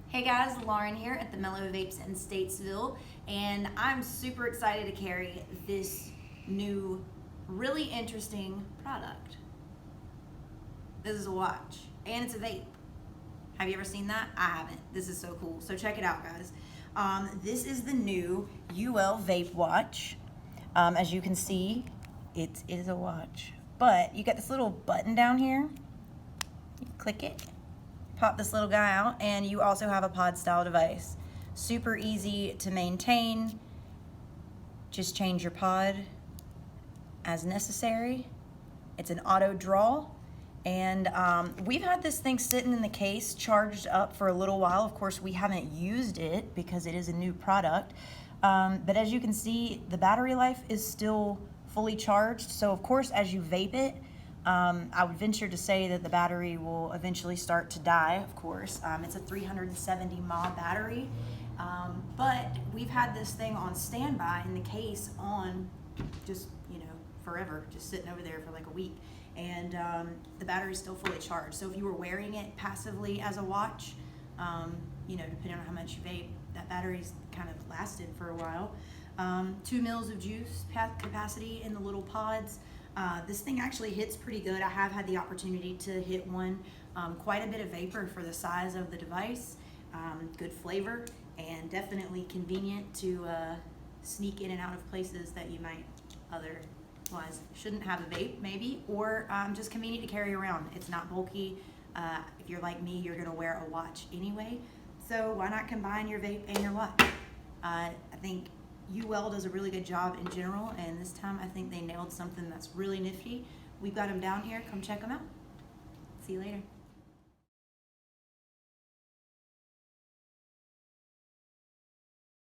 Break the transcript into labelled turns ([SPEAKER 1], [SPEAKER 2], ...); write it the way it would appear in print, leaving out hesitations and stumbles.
[SPEAKER 1] Hey guys, Lauren here at the Mellow Vapes in Statesville, and I'm super excited to carry this new, really interesting product. This is a watch, and it's a vape. Have you ever seen that? I haven't. This is so cool. So check it out, guys. This is the new Uwell Vape watch. As you can see, it is a watch, but you got this little button down here. You click it. Pop this little guy out, and you also have a pod style device. Super easy to maintain. Just change your pod as necessary. It's an auto draw, and we've had this thing sitting in the case charged up for a little while. Of course, we haven't used it because it is a new product, but as you can see, the battery life is still fully charged. So of course, as you vape it, I would venture to say that the battery will eventually start to die, of course. It's a 370 mAh battery, but we've had this thing on standby in the case on just, forever, just sitting over there for like a week. And the battery's still fully charged. So if you were wearing it passively as a watch, depending on how much you vape, that battery's kind of lasted for a while. 2 mils of juice capacity in the little pods. This thing actually hits pretty good. I have had the opportunity to hit one. Quite a bit of vapor for the size of the device. Good flavor, and definitely convenient to sneak in and out of places that you might otherwise shouldn't have a vape, maybe, or just convenient to carry around. It's not bulky. If you're like me, you're gonna wear a watch anyway, so why not combine your vape and your watch? I think Uwell does a really good job in general, and this time I think they nailed something that's really nifty. We've got them down here. Come check them out. See you later.